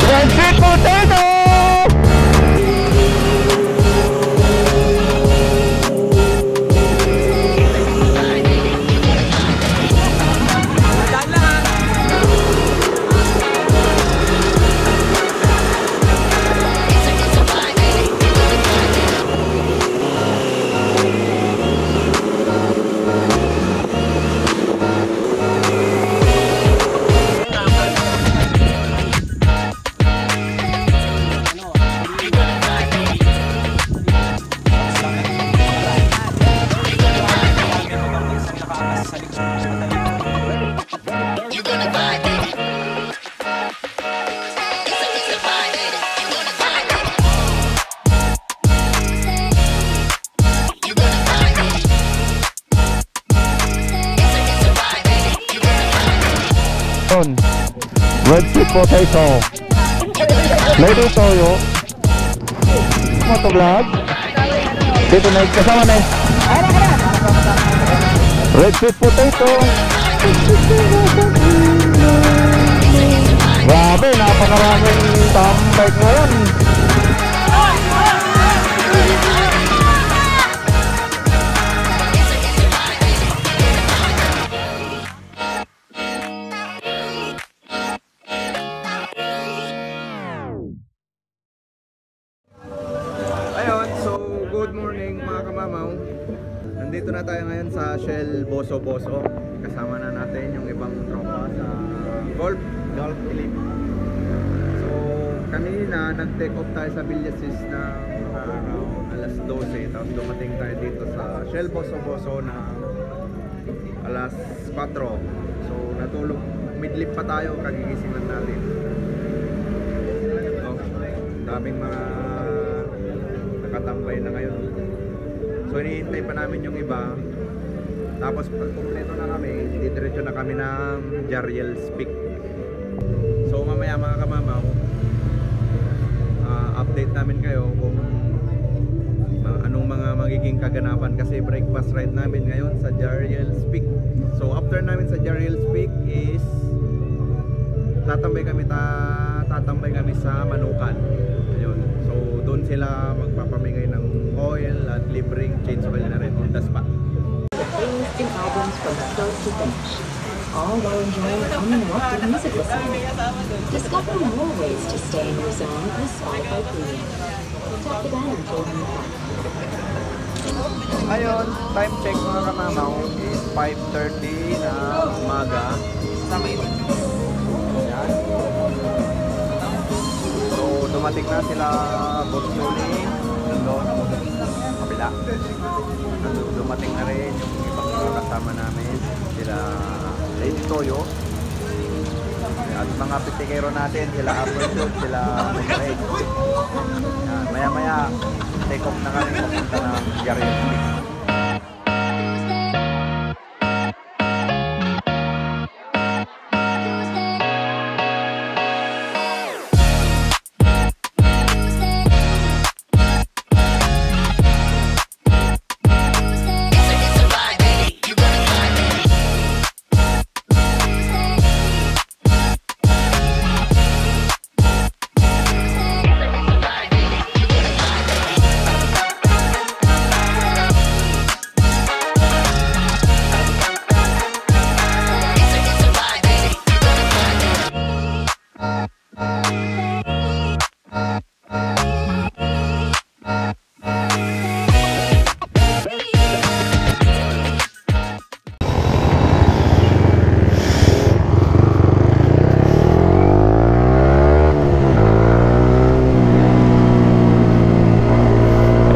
Red sweet potato! Red sweet potato. Lady toyo. Moto vlog. Dito na kasama na. Red sweet potato. Grabe, napakaraming tambay ngayon. Nandito na tayo ngayon sa Shell Boso Boso. Kasama na natin yung ibang tropa sa Golf Elite. So kanina nag-take off tayo sa Villasis na around alas 12. Tapos dumating tayo dito sa Shell Boso Boso na alas 4. So natulog, midlip pa tayo, kagigising lang natin. So, daming mga nakatambay na ngayon. So hinihintay pa namin yung iba. Tapos pag kumpleto na kami, didiretso na kami ng Jariel's Peak. So mamaya mga kamamaw, update namin kayo kung anong mga magiging kaganapan. Kasi breakfast ride namin ngayon sa Jariel's Peak. So after namin sa Jariel's Peak is tatambay kami sa Manukan. Ayun. So doon sila magpapamigay ng oil at libreng change oil na rin on the spot. In albums from start to finish, all while enjoying uninterrupted music listening. Discover more ways to stay in your zone with Spotify Premium. Tap the banner for more. Ayun, time check mga kamamaw is 5:30 na umaga. Ayan. So dumating na sila Boss Johnny, nandun, kabila. Dumating na rin yung ibang mga kasama namin, sila Lady Toyo at mga pitikero natin, sila Apple, sila Mayray. Maya maya take off na kami papunta ng Jariel's Peak.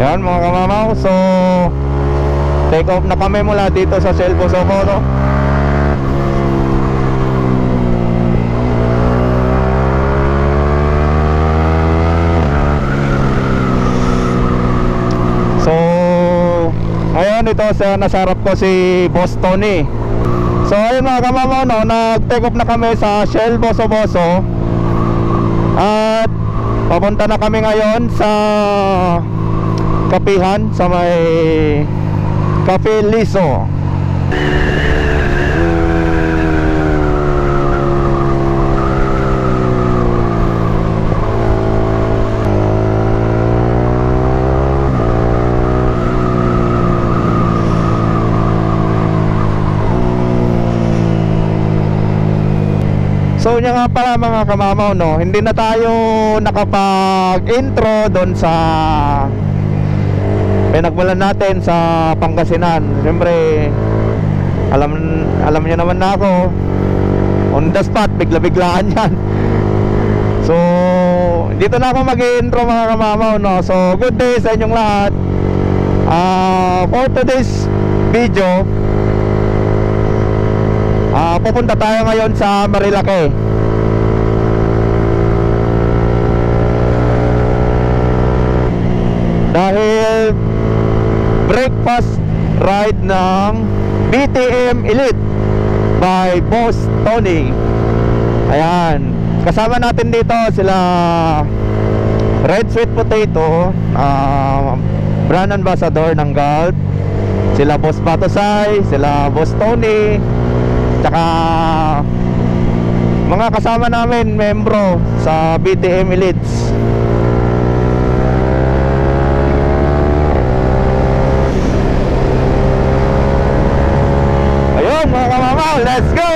Yan mga kamamaw, so take off na kami mula dito sa Shell Boso Boso. So ngayon ito sa nasarap ko si Boss Tony. So ayun mga kamamaw, no, nag take off na kami sa Shell Boso Boso. At Papunta na kami ngayon sa kapihan sa may Cafe Liso. So yun nga pala mga kamamaw, no, hindi na tayo nakapag-intro doon sa pinagmulan natin sa Pangasinan. Siyempre alam niyo naman na ako, on the spot, bigla-biglaan yan. So dito na ako mag-intro mga kamamaw, no. So good day sa inyong lahat. For today's video, pupunta tayo ngayon sa Marilake. Dahil breakfast ride ng BTM Elite by Boss Tony. Ayan, kasama natin dito sila Red Sweet Potato, brand ambassador ng Galt, sila Boss Batosay, sila Boss Tony, tsaka mga kasama namin membro sa BTM Elites. Ayun mga kamamaw, let's go!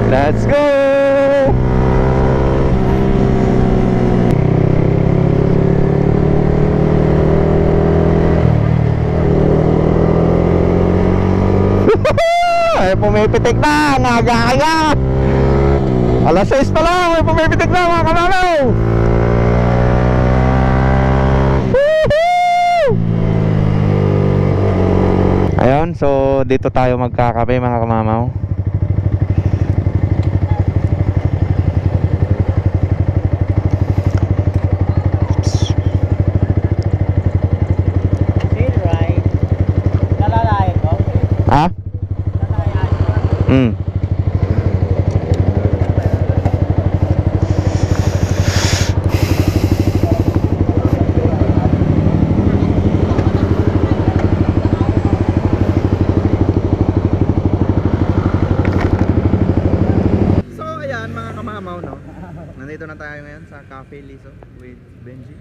Let's go! Ay, pumipitik na, nga. Alas 6 pa lang, may pumipitik na mga kamamaw. Ayun, so dito tayo magkakape mga kamamaw. Ha? So ayan mga kamamaw, no, nandito na tayo ngayon sa Cafe Liso with Benji,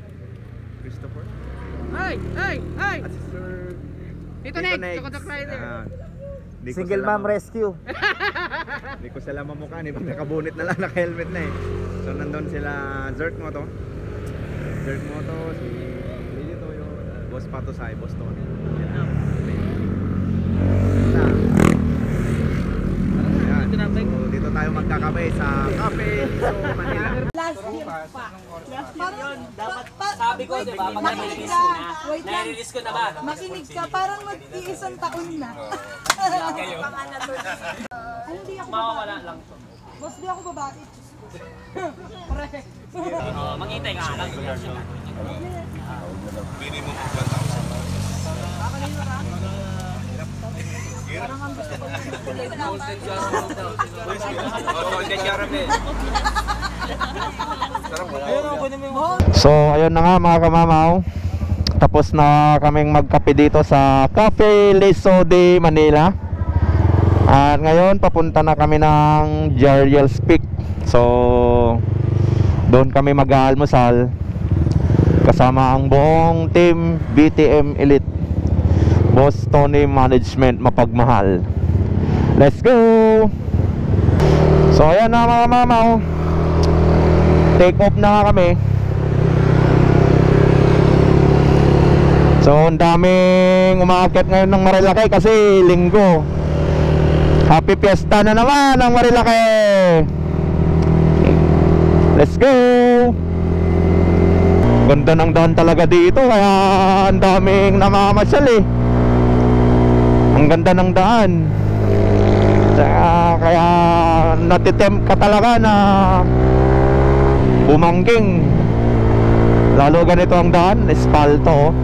Christopher, Ay! at si Sir Tito Nex, Tukotok Rider. Di ko Single sila mom rescue. Hindi ko sila mamukha, ni nakabunit na lang, naka-helmet na eh. So nandun sila Zerk Moto, si Lili Toyo, Boss Patosay, Boss Tony. Ayan. So dito tayo magkakape sa Cafe Liso, Manila. Sabi ko, di ba? Pag na-release ko na. Wait lang. Na-release ko na ba? Makinig ka, parang mag-iisang taon na. Kayo. Hindi ako Mawawala babae. lang to. Boss, di ako babae. Pare. Maghintay ka lang. So ayun na nga mga kamamaw, tapos na kaming magkape dito sa Cafe Liso de Manila. At ngayon papunta na kami ng Jariel's Peak. So doon kami mag-aalmusal kasama ang buong team BTM Elite, Boss Tony Management Mapagmahal. Let's go! So ayan na mga kamamaw, take off na nga kami. So ang daming umaakyat ngayon ng Marilake kasi linggo. Happy Fiesta na naman ang Marilake. Let's go. Ganda ng daan talaga dito, kaya ang daming namamasyal eh. Ang ganda ng daan. Kaya natitempt ka talaga na bumangking. Lalo ganito ang daan, espalto.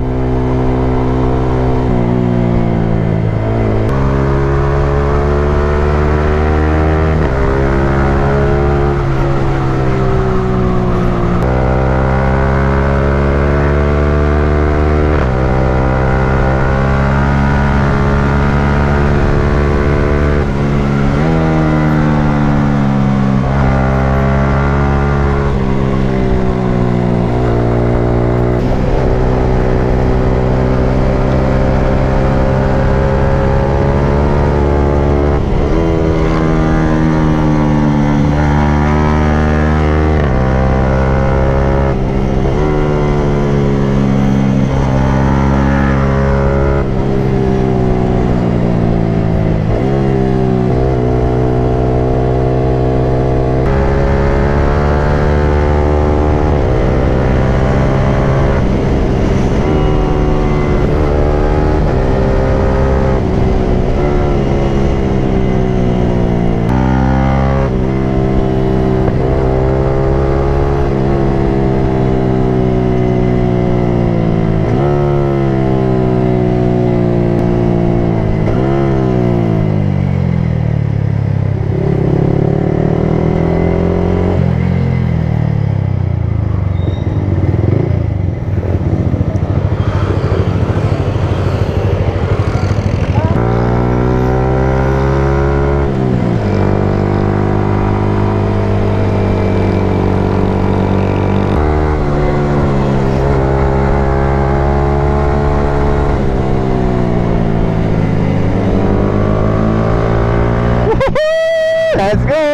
Let's go!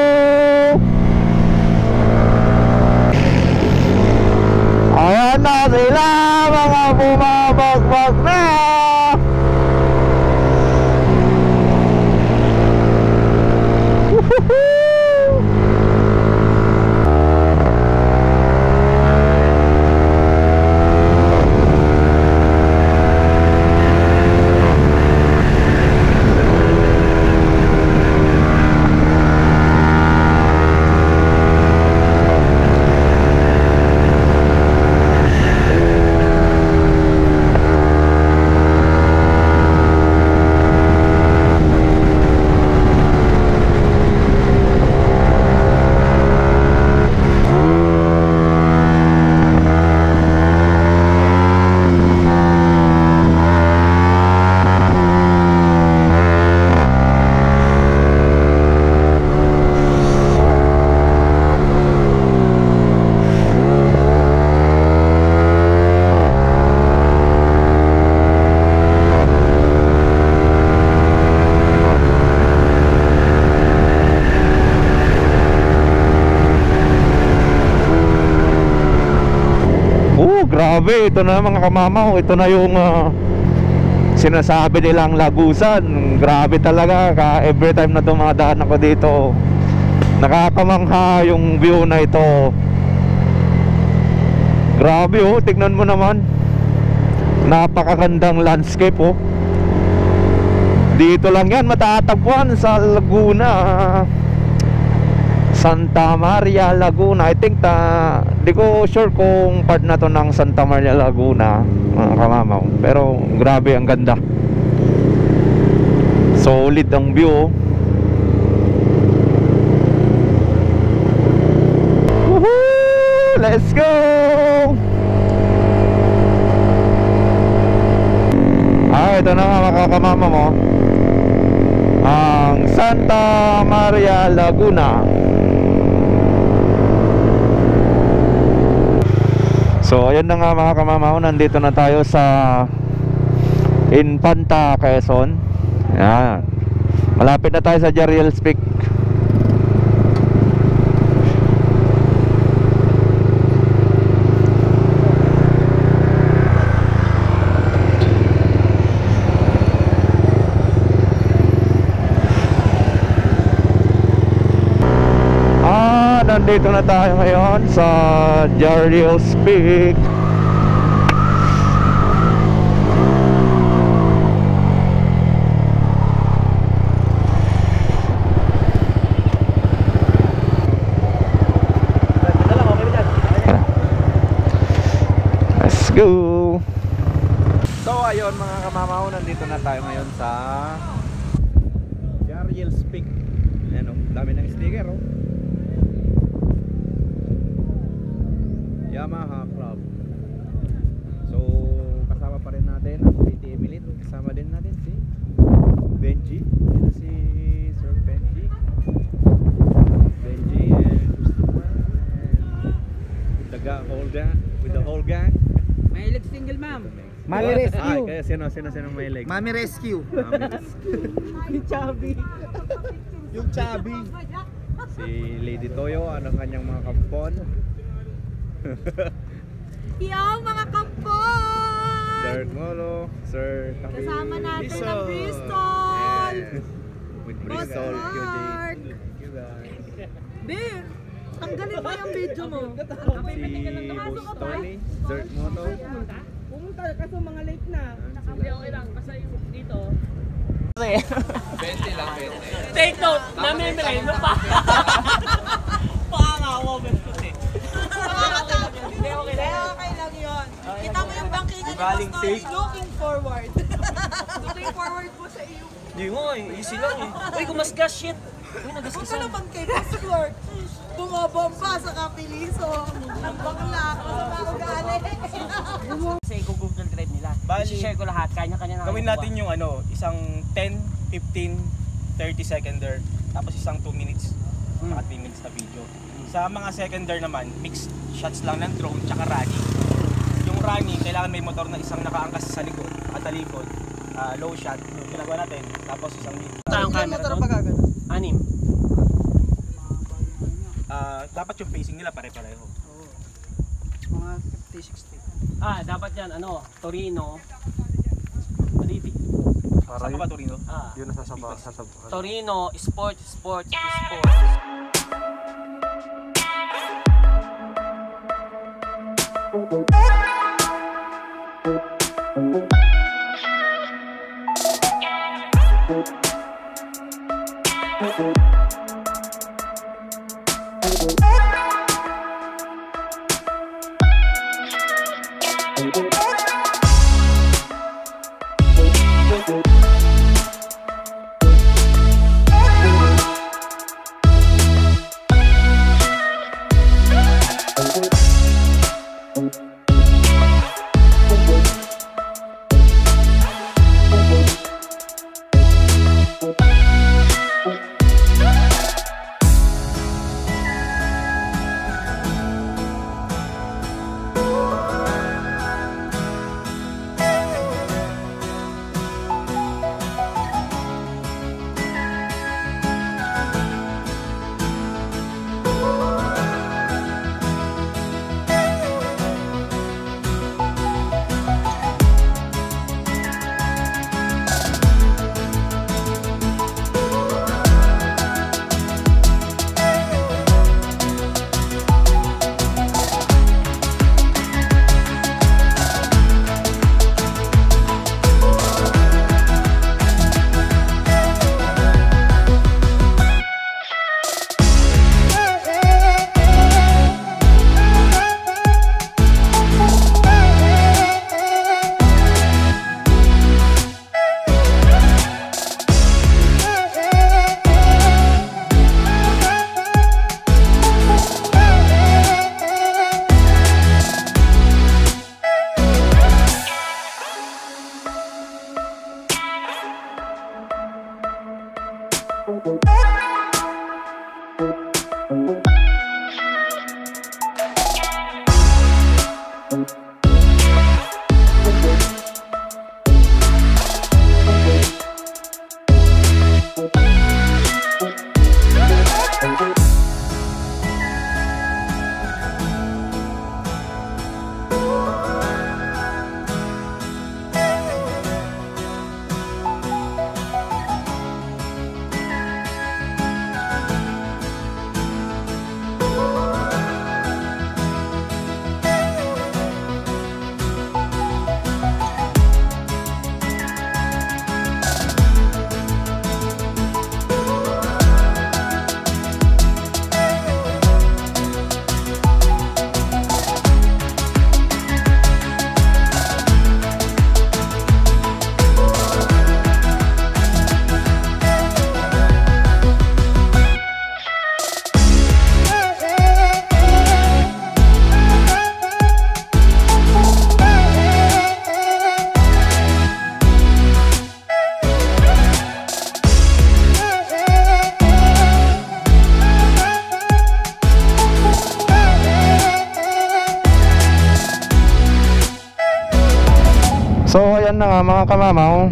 Ayan na sila, mga bumabagbag na! Woohoo! Grabe, ito na mga kamamaw. Ito na yung sinasabi nilang lagusan. Grabe talaga, every time na dumadaan ako dito, nakakamangha yung view na ito. Grabe oh, tignan mo naman. Napakagandang landscape oh. Dito lang yan matatagpuan sa Laguna, Santa Maria, Laguna. I think di ko sure kung part na to ng Santa Maria, Laguna, mga kamamaw. Pero grabe, ang ganda. Solid ang view. Woohoo! Let's go! Ito na nga mga kamamaw mo, ang Santa Maria, Laguna. So ayan na nga mga kamamaw, nandito na tayo sa Infanta, Quezon. Ayan, malapit na tayo sa Jariels Peak. Nandito na tayo ngayon sa Jariels Peak. go! So ayun mga kamamaw, nandito na tayo ngayon sa Jariel's Peak. Ayan o, dami ng sticker o. Yamaha Club. So kasama pa rin natin ang PT Emily. Kasama din natin si Benji. Dito si Sir Benji and Christopher and with the whole gang. Mahilig single ma'am. Mami Rescue. Kaya sino may leg? Mami Rescue. Yung chubby. Yung chubby. Si Lady Toyo, anong kanyang mga kampon? Yo, mga kampon! Sir Ngolo, Sir Kami. Kasama natin ang Bristol! With Bristol, Boss QJ. Mark. Thank you guys. Babe, tanggalin mo yung video mo. Si Boss Tony, Sir Moto. Pumunta kaso mga late na. Okay lang, basta yung dito. Take note, namin merendo pa. Pangawa mo eh. Hindi, okay lang yun. Kita mo yung bangkina ni Boss Tony looking forward. Looking forward po sa iyo. Hindi mo eh, easy lang eh. Uy, kumasgas shit. Uy, Huwag ka nagasgasan. naman kay Boss Clark. Bumabomba sa kapiliso. Ang bakla. Masama ugali. Kasi i-google drive nila. Bali, I-share ko lahat, kanya-kanya na. Gawin natin yung ano, isang 10, 15, 30 seconder, tapos isang 2 minutes, saka 3 minutes na video. Sa mga seconder naman, mixed shots lang ng drone tsaka running. Yung running, kailangan may motor na isang nakaangkas sa likod at talikod. Low shot, ginagawa natin, tapos isang video. Tayong camera doon? 6. Dapat yung facing nila pare-pareho. Mga 50-60. Dapat yan, ano, Torino. Malitik. Saan ka ba, Torino? Yun na sasaba. Torino, sport. ayan na nga mga kamamaw.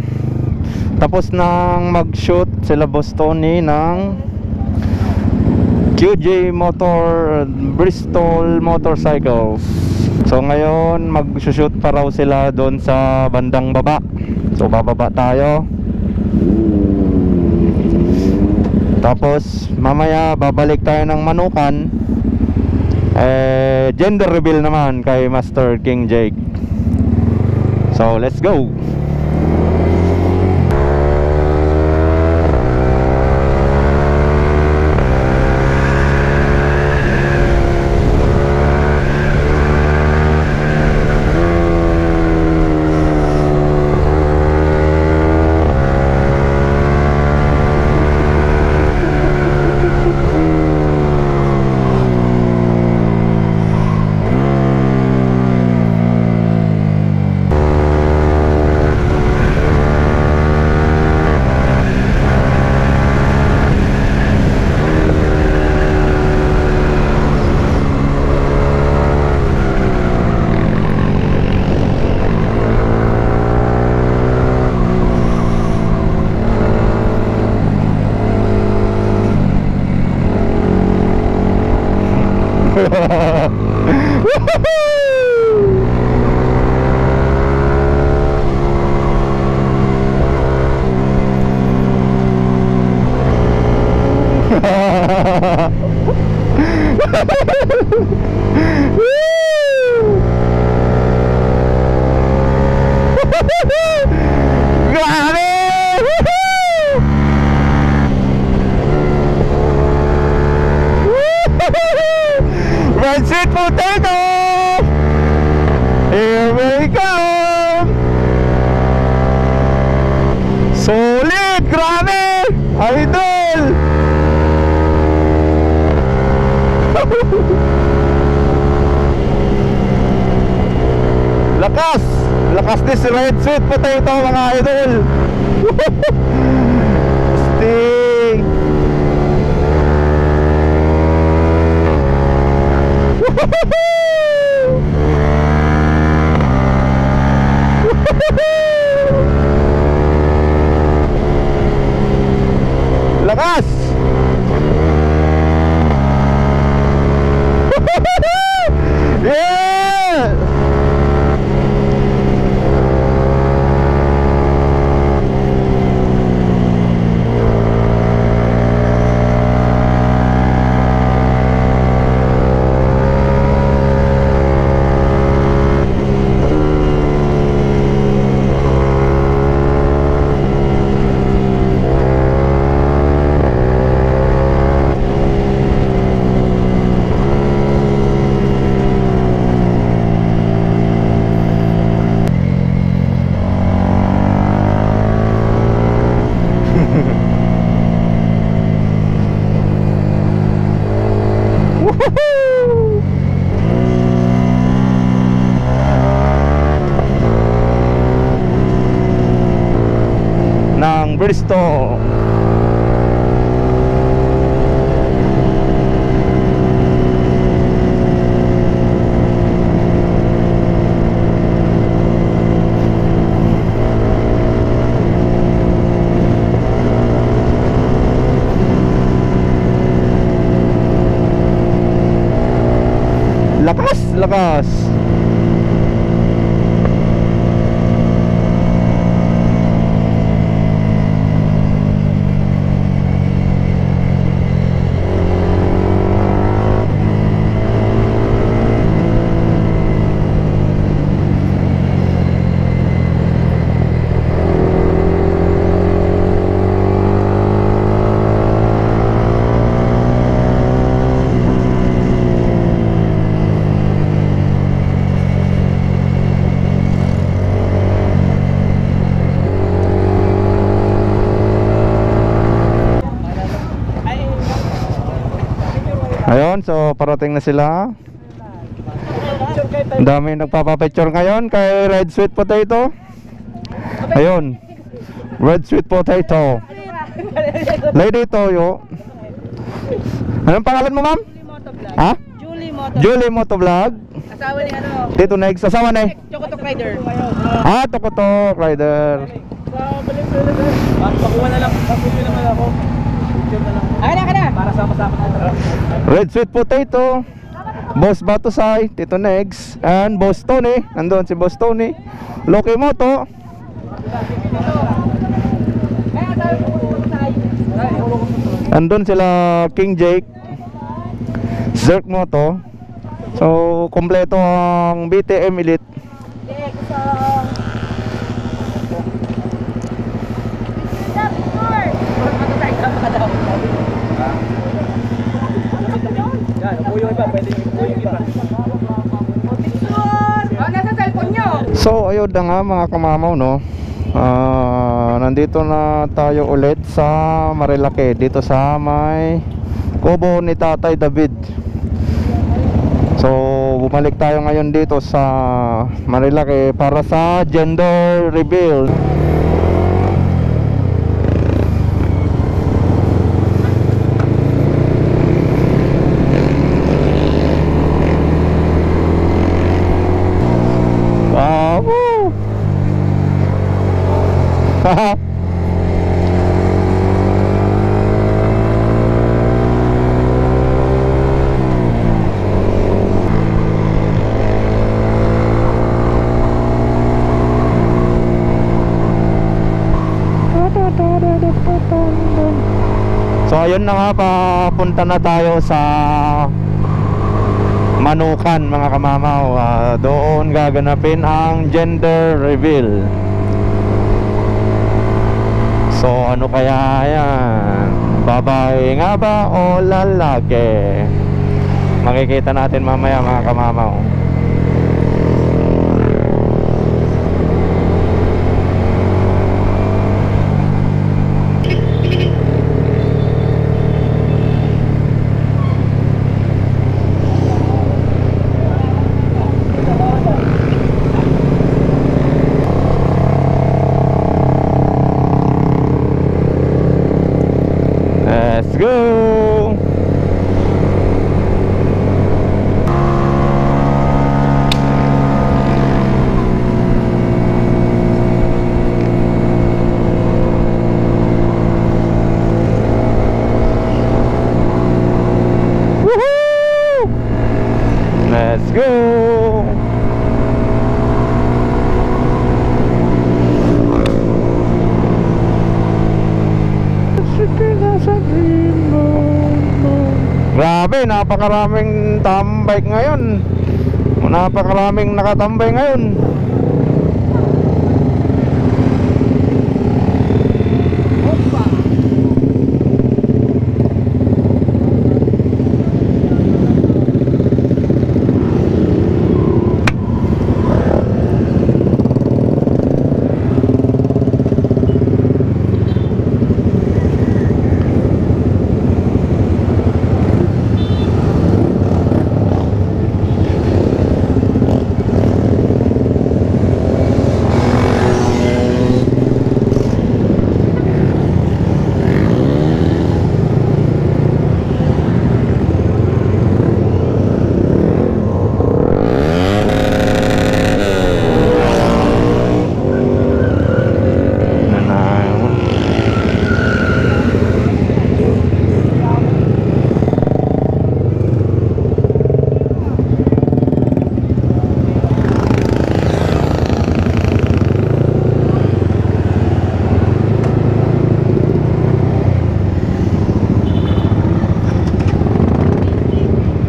Tapos nang mag-shoot sila Boss Tony ng QJ Motor Bristol Motorcycles. So ngayon mag-shoot pa raw sila doon sa bandang baba. So bababa tayo. Tapos mamaya babalik tayo ng Manukan. Gender reveal naman kay Master King Jake. So let's go. Red sweet potato! Here we come! Solid! Grabe! Idol! Lakas! Lakas din si red sweet potato mga idol! Sting! Lakas! Yeah! ng Bristol. Lakas, lakas. Ayun, so parating na sila. Ang dami nagpapapicture ngayon kay Red Sweet Potato. Ayun, Red Sweet Potato. Lady Toyo. Anong pangalan mo, ma'am? Ha? Julie Motovlog. Julie Motovlog. Asawa ni ano, Tito Negs, asawa na eh. Chocotok Rider. Ah, Tokotok Rider. Pakuha na lang. Pakuha naman ako. Picture na lang. Ka na. Para sama-sama na. Red Sweet Potato, Boss Batusay, Tito Negs, and Boss Tony. Nandun si Boss Tony. Loki Moto. Andun sila King Jake, Zerk Moto. So, kompleto ang BTM Elite. Yan, upo yung iba. Pwede upo yung iba. Nasa cellphone nyo. So, ayun na nga mga kamamaw, no. Nandito na tayo ulit sa Marilake, dito sa may kubo ni Tatay David. So, bumalik tayo ngayon dito sa Marilake para sa gender reveal. Wow! Haha. So ayun na nga, papunta na tayo sa Manukan mga kamamaw. Doon gaganapin ang gender reveal. So ano kaya yan? Babae nga ba o lalaki? Makikita natin mamaya mga kamamaw. Let's go! Woohoo! Let's go! Grabe, napakaraming tambay ngayon. Napakaraming nakatambay ngayon.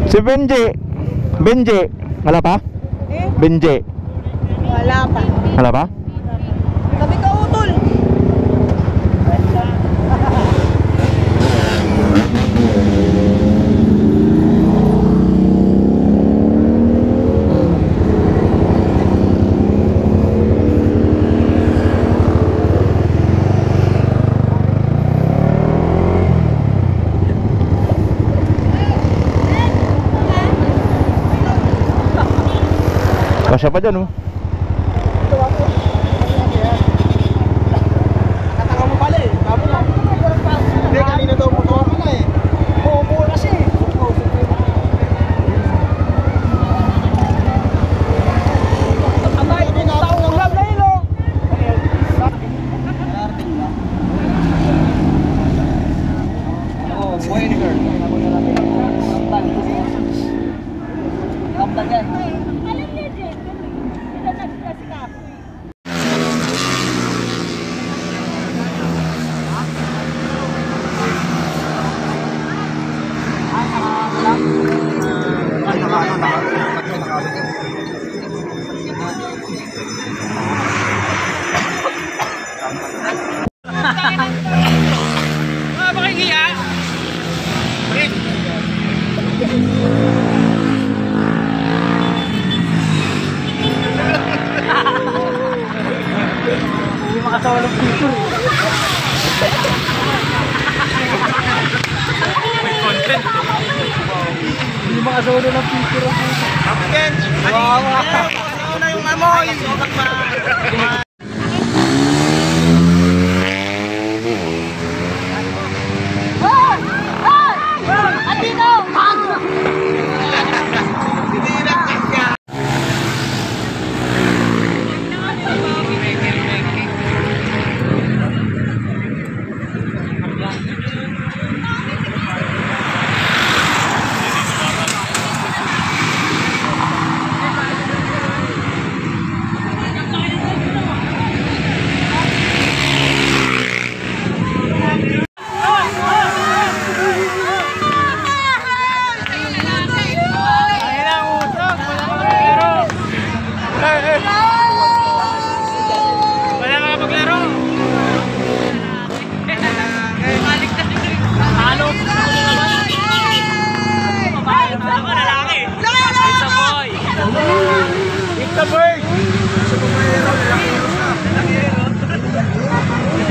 Si Benji, wala pa? Benji, Wala pa. wala pa? Sabi ka utol. Kasya pa dyan, oh. Nakataka mo pala eh. Kamo na. Hindi, kanina daw motor ka na eh. Oo, kasi.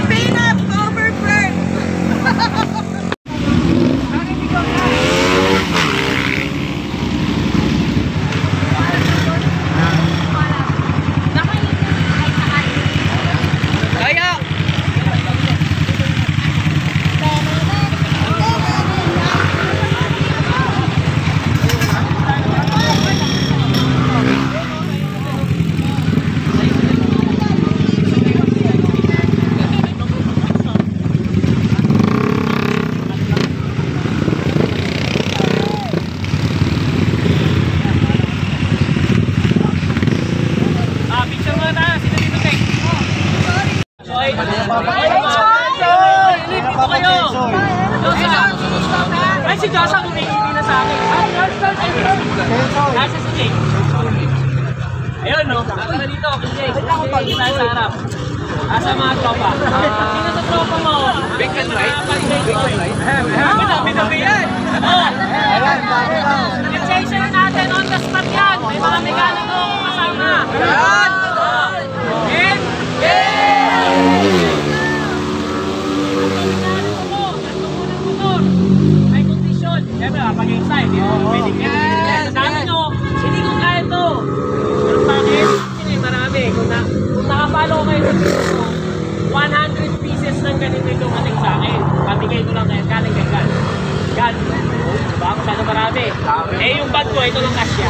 Peanut over bread. Ay, si Josa kumikiti na sa akin. Nasa si Jake. Ayun, no? Tara dito, Jake. Jake, nasa harap. Asa mga tropa. Sino sa tropa mo? Big and right? Big and right? Binabi yan! Sensation natin on the spot yan. May mga mekaniko kasama. Yan! And? May kondisyon. Siyempre, pag-inside. Sabi nyo, hindi ko kaya ito. Pero bakit? Hindi, marami. Kung nakapalo kayo sa video ko, 100 pieces ng ganito yung dumating sa akin. Pamigay ko lang kayo. Galing kay God. God. Diba? Masyado marami. Eh, yung bag ko, ito lang kasya.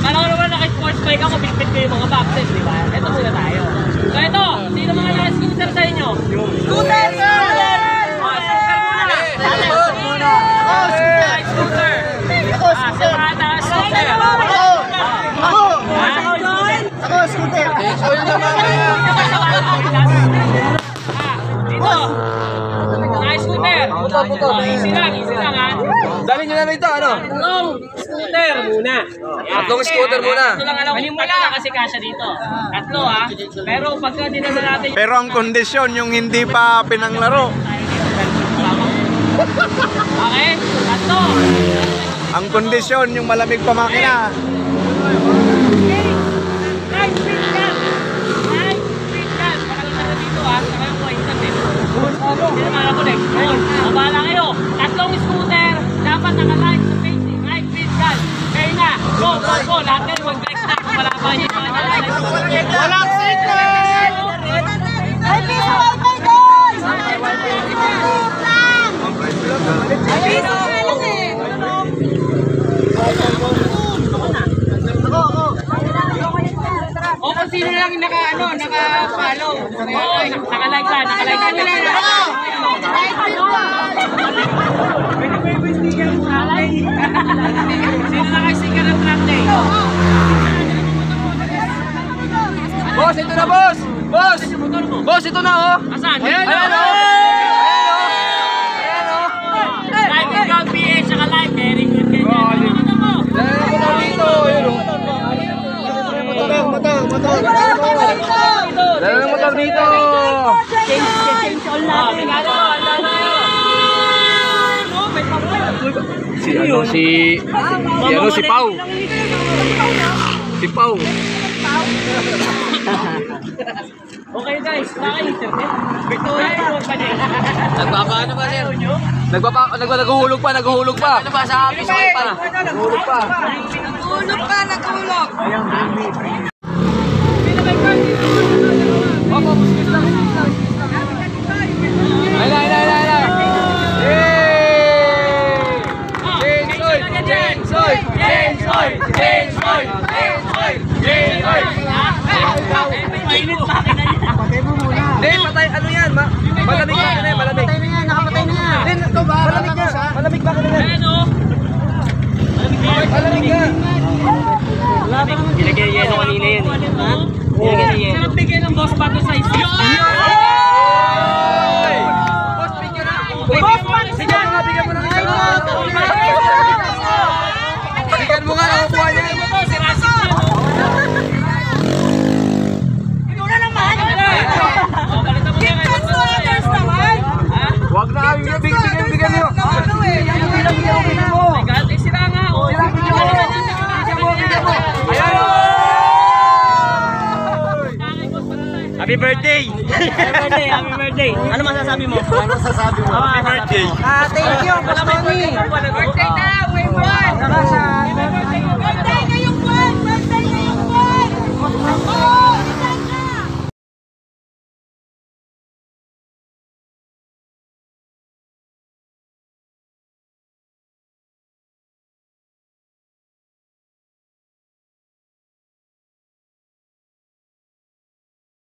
Kala ko naman naka-sports bike ako, bitbit ko yung mga boxes, di ba? Ito muna tayo. So ito, sino mga naka-scooter sa inyo? Scooter! Scooter! Sa mga naka-scooter. Ako, scooter! Dito! Naka-scooter! Easy lang ha. Dali nyo na rito, ano? Tatlong scooter muna. Tatlong scooter muna. Ito lang alam ko tatlo kasi kasya dito. Tatlo ha. Pero pagka dinala natin Pero ang kondisyon, yung hindi pa pinanglaro. okay? Tatlo. Ang kondisyon, yung malamig pa makina. Nice speed gun. Nice speed gun. Pakalaman na dito ha. Saka yung white gun eh. Hindi naman ako next. Mabala kayo. Tatlong scooter. Dapat naka-like sa page. Nice speed gun. Kayo na. Go. Lahat kayo mag-like na. Kung wala pa nyo mga like. Walang signal! Ay, piso wifi guys! Piso nga lang eh. O kung sino lang naka-follow. Naka-like ka. Sino naka-sticker ng track day? Boss, ito na boss! Boss! Boss, ito na oh! Asan? Ayan o! Live ikaw, PH, saka live. Very good ganyan. Ano mo? Dala ng motor dito! Change all natin. Si Pau. Si Pau. Okay guys, naka-internet. Victoria, pa din. Nagpapaano ba sir? Naghuhulog pa. Ano ba sa office? Naghuhulog pa. Nagulog pa, nagulog. Malamig ba ka na? Malamig. Nakapatay na yan, nakapatay na yan. Malamig nga. Malamig ba ka na yan? Ayan o. Malamig nga. Nilagay yung yelo kanina yun. Nilagay yung yelo. Sarap bigyan ng boss pato sa isa. Boss, bigyan na. Boss, bigyan mo na. Bigyan mo na. Bigyan mo nga. Nakukuha niya. Wag na kami bigyan niyo. Ay, sila nga. Happy birthday! Happy birthday! Ano masasabi mo? Happy birthday! Thank you, Boss Tony! Birthday na! Wait,